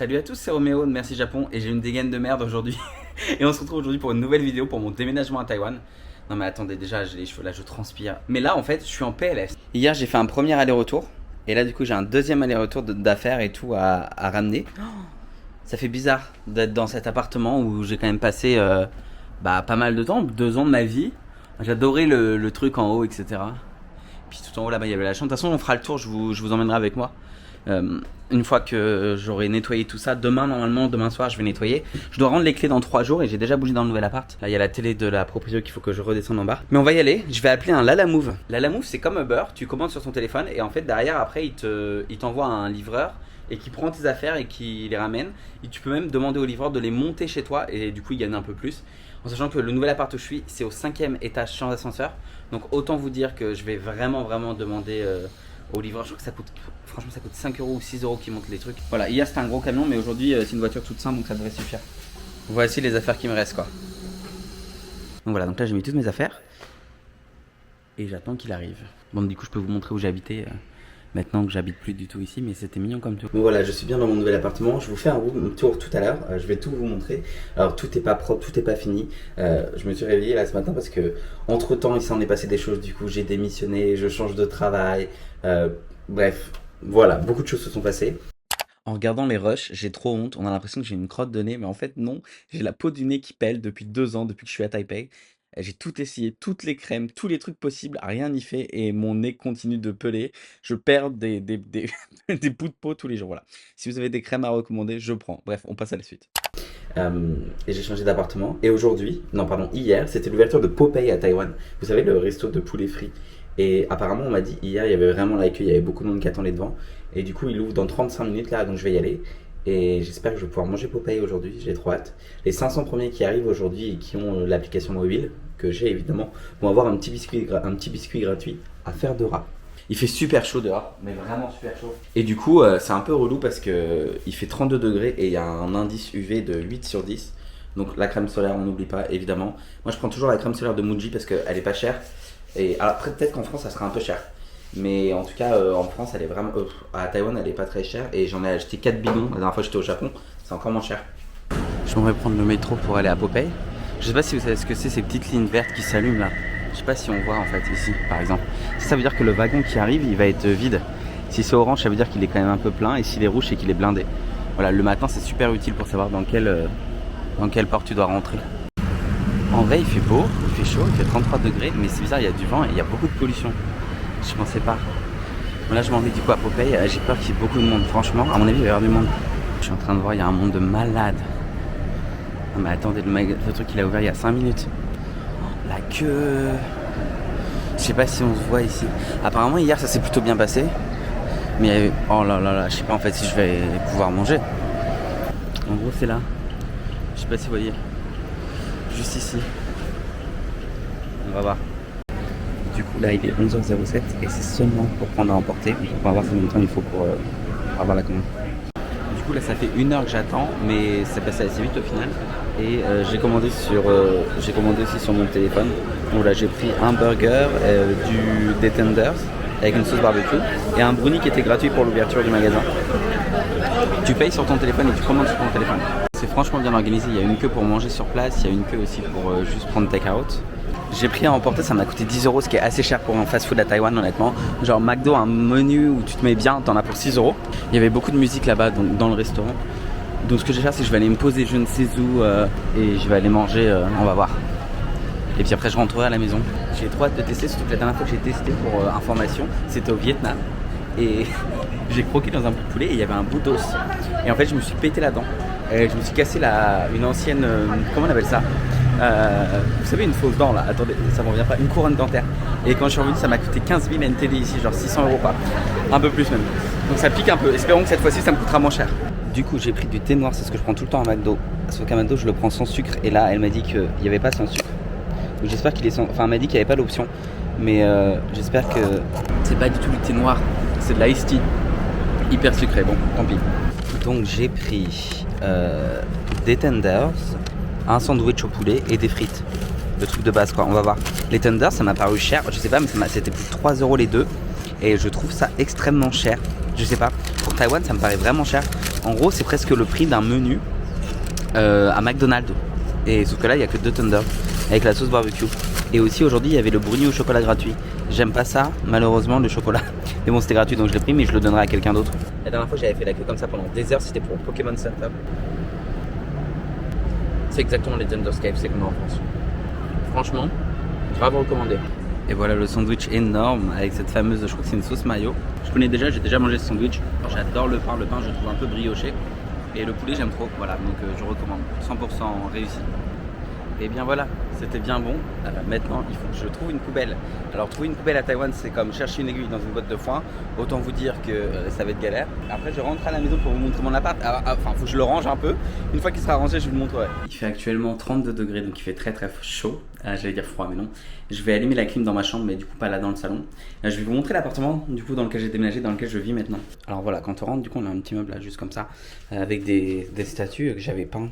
Salut à tous, c'est Roméo de Merci Japon et j'ai une dégaine de merde aujourd'hui. Et on se retrouve aujourd'hui pour une nouvelle vidéo pour mon déménagement à Taïwan. Non mais attendez, déjà j'ai les cheveux là, je transpire. Mais là en fait, je suis en PLS. Hier j'ai fait un premier aller-retour et là du coup j'ai un deuxième aller-retour d'affaires et tout à ramener. Ça fait bizarre d'être dans cet appartement où j'ai quand même passé pas mal de temps, 2 ans de ma vie. J'adorais le truc en haut, etc. Puis tout en haut là-bas il y avait la chambre. De toute façon on fera le tour, je vous emmènerai avec moi. Une fois que j'aurai nettoyé tout ça, demain soir je vais nettoyer. Je dois rendre les clés dans 3 jours et j'ai déjà bougé dans le nouvel appart. Là il y a la télé de la propriétaire qu'il faut que je redescende en bas. Mais on va y aller, je vais appeler un Lalamove. Lalamove c'est comme Uber, tu commandes sur ton téléphone et en fait derrière après il t'envoie un livreur et qui prend tes affaires et qui les ramène. Et tu peux même demander au livreur de les monter chez toi et du coup il gagne un peu plus. En sachant que le nouvel appart où je suis c'est au 5e étage sans ascenseur. Donc autant vous dire que je vais vraiment demander au livreur. Je crois que ça coûte, franchement ça coûte 5 € ou 6 € qui montent les trucs. Voilà, hier c'était un gros camion mais aujourd'hui c'est une voiture toute simple donc ça devrait suffire. Voici les affaires qui me restent quoi. Donc voilà, donc là j'ai mis toutes mes affaires et j'attends qu'il arrive. Bon du coup je peux vous montrer où j'ai habité maintenant que j'habite plus du tout ici, mais c'était mignon comme tout. Donc voilà, je suis bien dans mon nouvel appartement. Je vous fais un tour tout à l'heure. Je vais tout vous montrer. Alors tout est pas propre, tout est pas fini. Je me suis réveillé là ce matin parce que entre temps il s'en est passé des choses. Du coup j'ai démissionné, je change de travail. Bref, voilà, beaucoup de choses se sont passées. En regardant les rushs, j'ai trop honte. On a l'impression que j'ai une crotte de nez, mais en fait non. J'ai la peau du nez qui pèle depuis 2 ans, depuis que je suis à Taipei. J'ai tout essayé, toutes les crèmes, tous les trucs possibles, rien n'y fait et mon nez continue de peler. Je perds des des bouts de peau tous les jours. Voilà. Si vous avez des crèmes à recommander, je prends. Bref, on passe à la suite. Et j'ai changé d'appartement. Et aujourd'hui, non pardon, hier, c'était l'ouverture de Popeye à Taïwan. Vous savez, le resto de poulet frit. Et apparemment, on m'a dit hier, il y avait vraiment l'accueil, il y avait beaucoup de monde qui attendait devant. Et du coup, il ouvre dans 35 minutes là, donc je vais y aller. Et j'espère que je vais pouvoir manger Popeye aujourd'hui, j'ai trop hâte. Les 500 premiers qui arrivent aujourd'hui et qui ont l'application mobile, que j'ai évidemment, vont avoir un petit biscuit gratuit à faire de rat. Il fait super chaud dehors, mais vraiment super chaud. Et du coup, c'est un peu relou parce que il fait 32 degrés et il y a un indice UV de 8 sur 10. Donc la crème solaire, on n'oublie pas, évidemment. Moi, je prends toujours la crème solaire de Muji parce qu'elle est pas chère. Et alors, après, peut-être qu'en France, ça sera un peu cher. Mais en tout cas, en France, elle est vraiment. À Taïwan, elle est pas très chère. Et j'en ai acheté 4 bidons. La dernière fois, j'étais au Japon. C'est encore moins cher. Je m'en vais prendre le métro pour aller à Popeye. Je sais pas si vous savez ce que c'est, ces petites lignes vertes qui s'allument là. Je sais pas si on voit en fait ici, par exemple. Ça veut dire que le wagon qui arrive, il va être vide. Si c'est orange, ça veut dire qu'il est quand même un peu plein. Et s'il est rouge, c'est qu'il est blindé. Voilà, le matin, c'est super utile pour savoir dans quelle porte tu dois rentrer. En vrai, il fait beau, il fait chaud, il fait 33 degrés. Mais c'est bizarre, il y a du vent et il y a beaucoup de pollution. Je pensais pas. Bon, là je m'en vais du coup à Popeye, j'ai peur qu'il y ait beaucoup de monde, franchement, à mon avis il va y avoir du monde. Je suis en train de voir, il y a un monde de malades. Non mais attendez, le truc il a ouvert il y a 5 minutes. La queue. Je sais pas si on se voit ici. Apparemment hier ça s'est plutôt bien passé. Mais oh là là là, je sais pas en fait si je vais pouvoir manger. En gros c'est là. Je sais pas si vous voyez. Juste ici. On va voir. Du coup là il est 11h07 et c'est seulement pour prendre à emporter. On va voir combien de temps il faut pour avoir la commande. Du coup là ça fait 1 heure que j'attends mais c'est passé assez vite au final. Et j'ai commandé aussi sur mon téléphone. Donc là j'ai pris un burger, des tenders avec une sauce barbecue et un brownie qui était gratuit pour l'ouverture du magasin. Tu payes sur ton téléphone et tu commandes sur ton téléphone. C'est franchement bien organisé, il y a une queue pour manger sur place, il y a une queue aussi pour juste prendre take-out. J'ai pris à emporter, ça m'a coûté 10 €, ce qui est assez cher pour un fast-food à Taïwan honnêtement. Genre McDo, un menu où tu te mets bien, t'en as pour 6 €. Il y avait beaucoup de musique là-bas dans le restaurant. Donc ce que je vais faire, c'est que je vais aller me poser je ne sais où et je vais aller manger, on va voir. Et puis après je rentrerai à la maison. J'ai trop hâte de tester, surtout que la dernière fois que j'ai testé pour information, c'était au Vietnam. Et j'ai croqué dans un bout de poulet et il y avait un bout d'os. Et en fait je me suis pété la dent. Et je me suis cassé une ancienne, comment on appelle ça, vous savez une fausse dent là, attendez, ça m'en vient pas, une couronne dentaire. Et quand je suis revenu, ça m'a coûté 15 000 NTD ici, genre 600 € pas, un peu plus même. Donc ça pique un peu, espérons que cette fois-ci ça me coûtera moins cher. Du coup j'ai pris du thé noir, c'est ce que je prends tout le temps à McDo. Sauf qu'à McDo je le prends sans sucre et là elle m'a dit qu'il n'y avait pas sans sucre. Donc j'espère qu'il est sans, enfin elle m'a dit qu'il n'y avait pas l'option. Mais j'espère que c'est pas du tout du thé noir, c'est de l'ice tea. Hyper sucré, bon tant pis. Donc j'ai pris des tenders, un sandwich au poulet et des frites. Le truc de base quoi, on va voir. Les tenders ça m'a paru cher, je sais pas mais c'était plus de 3 € les deux. Et je trouve ça extrêmement cher. Je sais pas, pour Taïwan, ça me paraît vraiment cher. En gros, c'est presque le prix d'un menu à McDonald's. Et sauf que là, il n'y a que 2 tenders avec la sauce barbecue. Et aussi, aujourd'hui, il y avait le brownie au chocolat gratuit. J'aime pas ça, malheureusement, le chocolat. Mais bon, c'était gratuit, donc je l'ai pris, mais je le donnerai à quelqu'un d'autre. La dernière fois, j'avais fait la queue comme ça pendant des heures, c'était pour Pokémon Center. C'est exactement les Legend of KFC qu'on a en France. Franchement, grave recommandé. Et voilà le sandwich énorme avec cette fameuse, je crois que c'est une sauce mayo. Je connais déjà, j'ai déjà mangé ce sandwich. J'adore le pain je le trouve un peu brioché. Et le poulet j'aime trop, voilà, donc je recommande, 100% réussi. Et bien voilà, c'était bien bon. Maintenant, il faut que je trouve une poubelle. Alors trouver une poubelle à Taïwan, c'est comme chercher une aiguille dans une boîte de foin. Autant vous dire que ça va être galère. Après, je rentre à la maison pour vous montrer mon appart. Enfin, faut que je le range un peu. Une fois qu'il sera rangé, je vous le montrerai. Il fait actuellement 32 degrés, donc il fait très très chaud. J'allais dire froid, mais non. Je vais allumer la clim dans ma chambre, mais du coup pas là dans le salon. Je vais vous montrer l'appartement du coup dans lequel j'ai déménagé, dans lequel je vis maintenant. Alors voilà, quand on rentre, du coup, on a un petit meuble là, juste comme ça, avec des statues que j'avais peint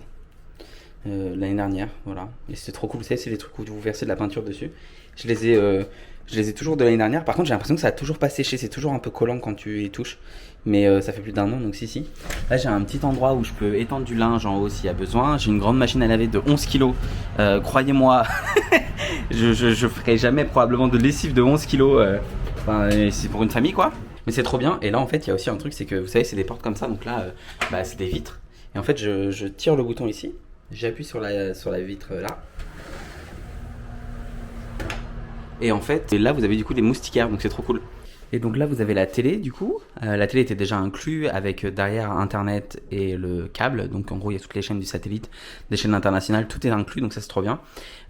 l'année dernière, voilà. Et c'était trop cool, vous savez, c'est les trucs où vous versez de la peinture dessus. Je les ai toujours de l'année dernière. Par contre, j'ai l'impression que ça a toujours pas séché, c'est toujours un peu collant quand tu y touches. Mais ça fait plus d'1 an, donc si. Là, j'ai un petit endroit où je peux étendre du linge en haut s'il y a besoin. J'ai une grande machine à laver de 11 kg. Croyez-moi, je ferai jamais probablement de lessive de 11 kg. Enfin, c'est pour une famille, quoi. Mais c'est trop bien. Et là, en fait, il y a aussi un truc, c'est que vous savez, c'est des portes comme ça. Donc là, c'est des vitres. Et en fait, je tire le bouton ici. J'appuie sur la vitre là. Et en fait, là vous avez du coup des moustiquaires, donc c'est trop cool. Et donc là vous avez la télé du coup. La télé était déjà inclus avec derrière internet et le câble. Donc en gros il y a toutes les chaînes du satellite, des chaînes internationales, tout est inclus, donc ça c'est trop bien.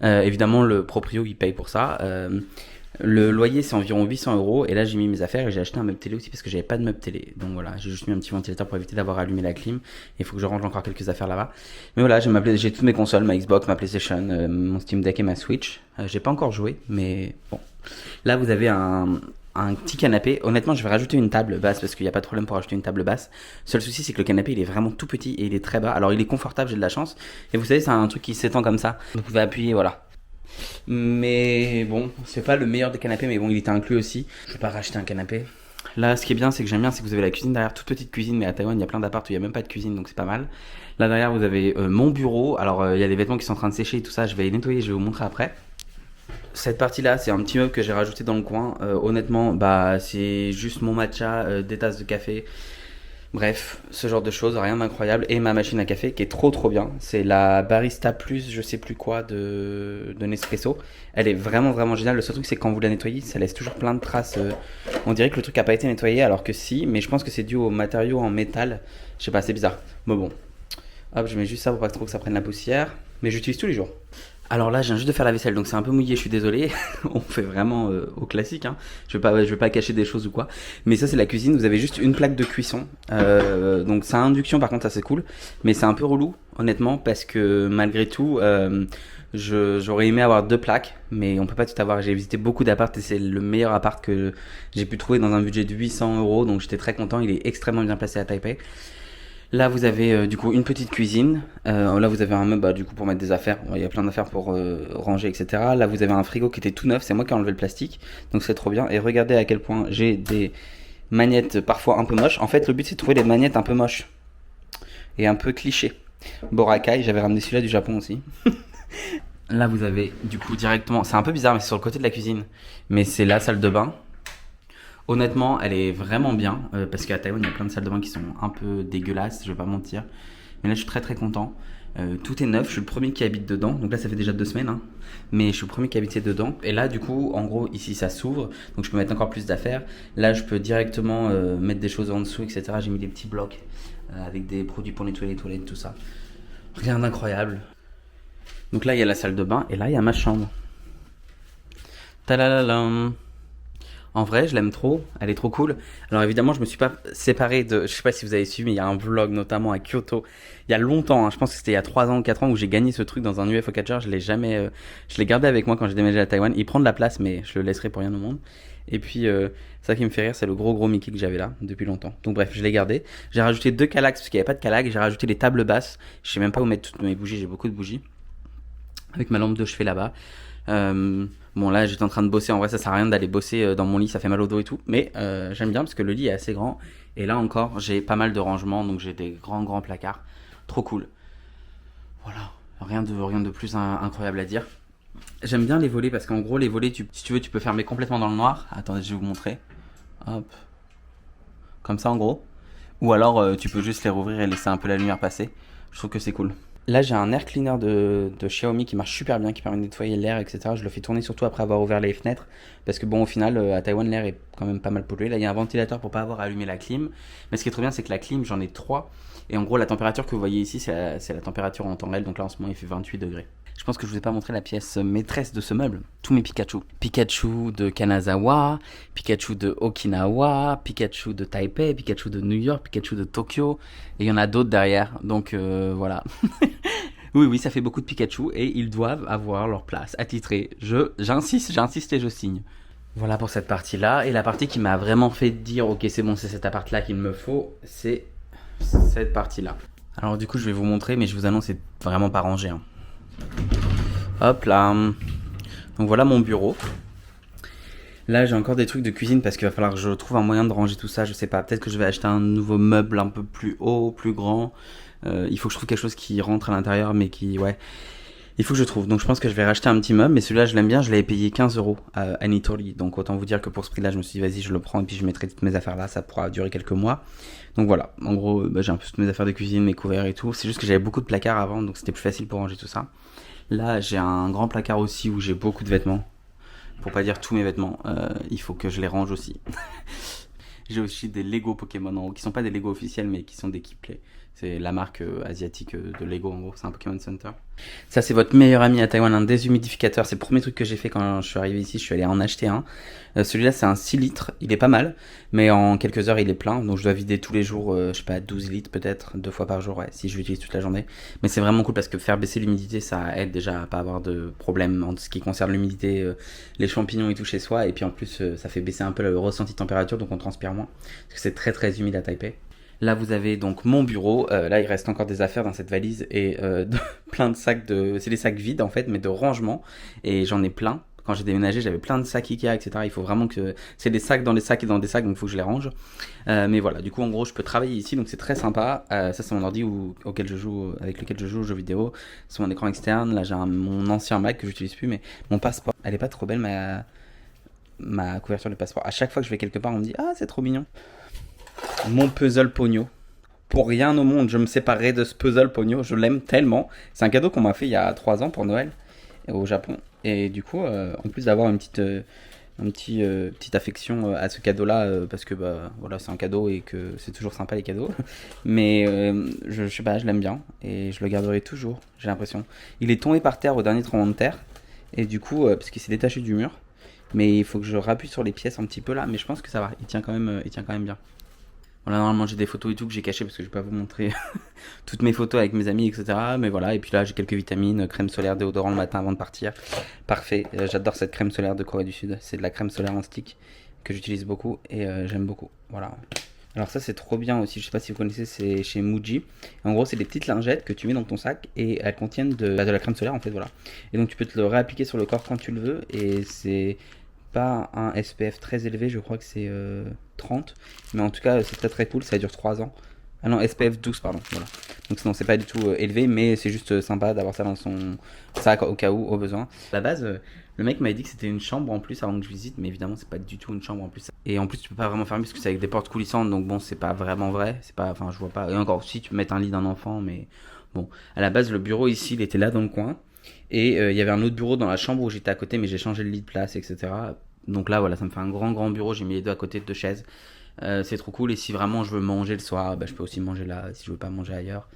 Évidemment le proprio il paye pour ça. Le loyer c'est environ 800 €. Et là j'ai mis mes affaires et j'ai acheté un meuble télé aussi parce que j'avais pas de meuble télé. Donc voilà, j'ai juste mis un petit ventilateur pour éviter d'avoir allumé la clim. Il faut que je range encore quelques affaires là-bas. Mais voilà, j'ai toutes mes consoles, ma Xbox, ma PlayStation, mon Steam Deck et ma Switch. J'ai pas encore joué, mais bon. Là vous avez un petit canapé. Honnêtement je vais rajouter une table basse parce qu'il n'y a pas de problème pour rajouter une table basse. Seul souci c'est que le canapé il est vraiment tout petit et il est très bas. Alors il est confortable, j'ai de la chance. Et vous savez c'est un truc qui s'étend comme ça. Vous pouvez appuyer, voilà. Mais bon, c'est pas le meilleur des canapés, mais bon, il était inclus aussi. Je vais pas racheter un canapé. Là, ce qui est bien, c'est que j'aime bien, c'est que vous avez la cuisine derrière, toute petite cuisine, mais à Taïwan, il y a plein d'apparts où il y a même pas de cuisine, donc c'est pas mal. Là derrière, vous avez mon bureau. Alors, il y a des vêtements qui sont en train de sécher et tout ça. Je vais les nettoyer, je vais vous montrer après. Cette partie-là, c'est un petit meuble que j'ai rajouté dans le coin. Honnêtement, c'est juste mon matcha, des tasses de café. Bref, ce genre de choses, rien d'incroyable. Et ma machine à café qui est trop bien. C'est la Barista Plus, je sais plus quoi, de Nespresso. Elle est vraiment géniale. Le seul truc c'est que quand vous la nettoyez, ça laisse toujours plein de traces. On dirait que le truc a pas été nettoyé alors que si. Mais je pense que c'est dû aux matériaux en métal. Je sais pas, c'est bizarre. Mais bon. Hop, je mets juste ça pour pas trop que ça prenne la poussière. Mais j'utilise tous les jours. Alors là, je viens juste de faire la vaisselle, donc c'est un peu mouillé, je suis désolé. On fait vraiment au classique, hein. Je vais pas cacher des choses ou quoi. Mais ça, c'est la cuisine. Vous avez juste une plaque de cuisson. Donc c'est à induction, par contre, ça c'est cool. Mais c'est un peu relou, honnêtement, parce que malgré tout, j'aurais aimé avoir 2 plaques, mais on peut pas tout avoir. J'ai visité beaucoup d'apparts et c'est le meilleur appart que j'ai pu trouver dans un budget de 800 €. Donc j'étais très content. Il est extrêmement bien placé à Taipei. Là vous avez du coup une petite cuisine, là vous avez un meuble du coup pour mettre des affaires, il y a plein d'affaires pour ranger etc. Là vous avez un frigo qui était tout neuf, c'est moi qui ai enlevé le plastique, donc c'est trop bien. Et regardez à quel point j'ai des magnettes parfois un peu moches. En fait le but c'est de trouver des magnettes un peu moches et un peu clichés. Boracay, j'avais ramené celui-là du Japon aussi. Là vous avez du coup directement, c'est un peu bizarre mais c'est sur le côté de la cuisine, mais c'est la salle de bain. Honnêtement, elle est vraiment bien parce qu'à Taïwan, il y a plein de salles de bain qui sont un peu dégueulasses, je vais pas mentir. Mais là, je suis très content. Tout est neuf, je suis le premier qui habite dedans. Donc là, ça fait déjà 2 semaines, hein. Mais je suis le premier qui habitait dedans. Et là, du coup, en gros, ici, ça s'ouvre. Donc je peux mettre encore plus d'affaires. Là, je peux directement mettre des choses en dessous, etc. J'ai mis des petits blocs avec des produits pour nettoyer les toilettes, tout ça. Rien d'incroyable. Donc là, il y a la salle de bain et là, il y a ma chambre. Tadalalam. En vrai, je l'aime trop, elle est trop cool. Alors évidemment, je me suis pas séparé de... Je sais pas si vous avez suivi, mais il y a un vlog notamment à Kyoto. Il y a longtemps, hein, je pense que c'était il y a 3 ans ou 4 ans où j'ai gagné ce truc dans un UFO catcher. Je l'ai jamais... je l'ai gardé avec moi quand j'ai déménagé à Taïwan. Il prend de la place, mais je le laisserai pour rien au monde. Et puis, ça qui me fait rire, c'est le gros Mickey que j'avais là depuis longtemps. Donc bref, je l'ai gardé. J'ai rajouté 2 calax parce qu'il n'y avait pas de calax. J'ai rajouté les tables basses. Je sais même pas où mettre toutes mes bougies, j'ai beaucoup de bougies. Avec ma lampe de chevet là-bas. Bon là j'étais en train de bosser, en vrai ça sert à rien d'aller bosser dans mon lit, ça fait mal au dos et tout, mais j'aime bien parce que le lit est assez grand et là encore j'ai pas mal de rangements, donc j'ai des grands placards, trop cool. Voilà, rien de plus incroyable à dire. J'aime bien les volets parce qu'en gros les volets, si tu veux tu peux fermer complètement dans le noir. Attendez, je vais vous montrer. Hop, comme ça en gros. Ou alors tu peux juste les rouvrir et laisser un peu la lumière passer. Je trouve que c'est cool. Là j'ai un air cleaner de Xiaomi qui marche super bien, qui permet de nettoyer l'air, etc. Je le fais tourner surtout après avoir ouvert les fenêtres. Parce que bon au final à Taïwan l'air est quand même pas mal pollué. Là il y a un ventilateur pour pas avoir allumé la clim. Mais ce qui est trop bien c'est que la clim j'en ai 3. Et en gros la température que vous voyez ici c'est la température en temps réel. Donc là en ce moment il fait 28 degrés. Je pense que je vous ai pas montré la pièce maîtresse de ce meuble. Tous mes Pikachu. Pikachu de Kanazawa, Pikachu de Okinawa, Pikachu de Taipei, Pikachu de New York, Pikachu de Tokyo. Et il y en a d'autres derrière. Donc voilà. Oui, ça fait beaucoup de Pikachu et ils doivent avoir leur place attitrée. J'insiste et je signe. Voilà pour cette partie-là. Et la partie qui m'a vraiment fait dire ok c'est bon, c'est cet appart-là qu'il me faut, c'est cette partie-là. Alors du coup je vais vous montrer, mais je vous annonce c'est vraiment pas rangé. Hein. Hop là. Donc voilà mon bureau. Là j'ai encore des trucs de cuisine parce qu'il va falloir que je trouve un moyen de ranger tout ça. Je sais pas, peut-être que je vais acheter un nouveau meuble un peu plus haut, plus grand. Il faut que je trouve quelque chose qui rentre à l'intérieur mais qui... Ouais. Il faut que je trouve. Donc je pense que je vais racheter un petit meuble. Mais celui-là je l'aime bien, je l'avais payé 15 € à Nitori. Donc autant vous dire que pour ce prix là je me suis dit vas-y je le prends et puis je mettrai toutes mes affaires là. Ça pourra durer quelques mois. Donc voilà, en gros j'ai un peu toutes mes affaires de cuisine, mes couverts et tout. C'est juste que j'avais beaucoup de placards avant donc c'était plus facile pour ranger tout ça. Là j'ai un grand placard aussi où j'ai beaucoup de vêtements. Pour pas dire tous mes vêtements, il faut que je les range aussi. J'ai aussi des Lego Pokémon en haut, qui sont pas des Lego officiels mais qui sont des Keyplay. C'est la marque asiatique de Lego en gros, c'est un Pokémon Center. Ça c'est votre meilleur ami à Taïwan, un déshumidificateur. C'est le premier truc que j'ai fait quand je suis arrivé ici, je suis allé en acheter un. Celui-là c'est un 6 litres, il est pas mal, mais en quelques heures il est plein. Donc je dois vider tous les jours, je sais pas, 12 litres peut-être, 2 fois par jour, ouais, si je l'utilise toute la journée. Mais c'est vraiment cool parce que faire baisser l'humidité, ça aide déjà à pas avoir de problème en ce qui concerne l'humidité, les champignons et tout chez soi. Et puis en plus ça fait baisser un peu le ressenti de température, donc on transpire moins. Parce que c'est très humide à Taipei. Là vous avez donc mon bureau, là il reste encore des affaires dans cette valise et plein de sacs c'est des sacs vides en fait mais de rangement et j'en ai plein. Quand j'ai déménagé j'avais plein de sacs Ikea etc. Il faut vraiment que... C'est des sacs dans des sacs et dans des sacs donc il faut que je les range. Mais voilà, du coup en gros je peux travailler ici donc c'est très sympa. Ça c'est mon ordi avec lequel je joue aux jeux vidéo. C'est mon écran externe, là j'ai mon ancien Mac que j'utilise plus mais mon passeport. Elle est pas trop belle ma couverture de passeport. À chaque fois que je vais quelque part on me dit ah c'est trop mignon. Mon puzzle Pogno. Pour rien au monde, je me séparerai de ce puzzle Pogno. Je l'aime tellement. C'est un cadeau qu'on m'a fait il y a 3 ans pour Noël au Japon. Et du coup, en plus d'avoir une petite affection à ce cadeau-là, parce que bah, voilà, c'est un cadeau et que c'est toujours sympa les cadeaux. Mais je sais pas, je l'aime bien et je le garderai toujours, j'ai l'impression. Il est tombé par terre au dernier tremblement de terre. Et du coup, parce qu'il s'est détaché du mur. Mais il faut que je rappuie sur les pièces un petit peu là. Mais je pense que ça va, il tient quand même bien. Voilà, normalement j'ai des photos et tout que j'ai cachées parce que je vais pas vous montrer toutes mes photos avec mes amis, etc. Mais voilà, et puis là j'ai quelques vitamines, crème solaire, déodorant le matin avant de partir. Parfait, j'adore cette crème solaire de Corée du Sud. C'est de la crème solaire en stick que j'utilise beaucoup et j'aime beaucoup. Voilà. Alors ça c'est trop bien aussi, je sais pas si vous connaissez, c'est chez Muji. En gros c'est des petites lingettes que tu mets dans ton sac et elles contiennent de la crème solaire en fait, voilà. Et donc tu peux te le réappliquer sur le corps quand tu le veux et c'est pas un SPF très élevé, je crois que c'est 30, mais en tout cas c'est très cool, ça dure 3 ans. Ah non, SPF 12 pardon, voilà. Donc sinon c'est pas du tout élevé, mais c'est juste sympa d'avoir ça dans son sac au cas où, au besoin. À la base, le mec m'avait dit que c'était une chambre en plus avant que je visite, mais évidemment c'est pas du tout une chambre en plus. Et en plus tu peux pas vraiment fermer parce que c'est avec des portes coulissantes, donc bon c'est pas vraiment vrai, c'est pas, enfin je vois pas. Et encore si tu peux mettre un lit d'un enfant, mais bon. À la base le bureau ici il était là dans le coin. Et il y avait un autre bureau dans la chambre où j'étais à côté, mais j'ai changé le lit de place, etc. Donc là, voilà, ça me fait un grand bureau. J'ai mis les deux à côté de 2 chaises. C'est trop cool. Et si vraiment je veux manger le soir, bah, je peux aussi manger là, si je veux pas manger ailleurs.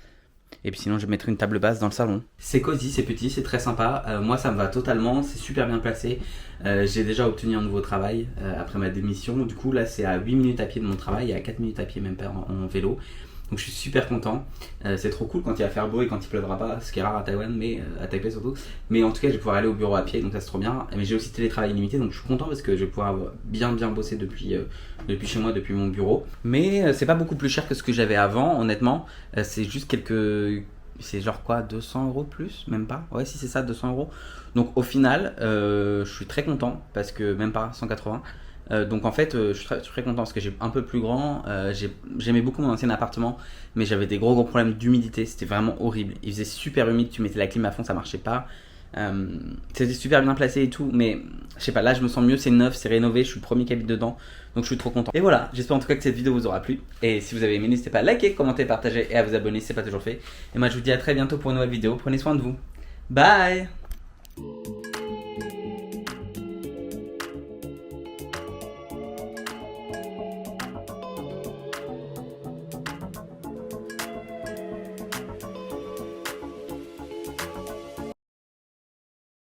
Et puis sinon, je mettrai une table basse dans le salon. C'est cosy, c'est petit, c'est très sympa. Moi, ça me va totalement. C'est super bien placé. J'ai déjà obtenu un nouveau travail après ma démission. Du coup, là, c'est à 8 minutes à pied de mon travail et à 4 minutes à pied, même pas en vélo. Donc je suis super content, c'est trop cool quand il va faire beau et quand il pleuvra pas, ce qui est rare à Taïwan, mais à Taipei surtout. Mais en tout cas je vais pouvoir aller au bureau à pied, donc ça c'est trop bien. Mais j'ai aussi télétravail illimité, donc je suis content parce que je vais pouvoir bien bosser depuis chez moi, depuis mon bureau. Mais c'est pas beaucoup plus cher que ce que j'avais avant, honnêtement. C'est juste c'est genre quoi, 200 € plus, même pas. Ouais, si c'est ça, 200 €. Donc au final, je suis très content parce que même pas 180. Donc en fait, je suis très content parce que j'ai un peu plus grand. J'aimais beaucoup mon ancien appartement, mais j'avais des gros problèmes d'humidité. C'était vraiment horrible. Il faisait super humide, tu mettais la clim à fond, ça marchait pas. C'était super bien placé et tout, mais je sais pas, là je me sens mieux, c'est neuf, c'est rénové, je suis le premier qui habite dedans, donc je suis trop content. Et voilà, j'espère en tout cas que cette vidéo vous aura plu. Et si vous avez aimé, n'hésitez pas à liker, commenter, partager et à vous abonner si c'est pas toujours fait. Et moi je vous dis à très bientôt pour une nouvelle vidéo. Prenez soin de vous. Bye.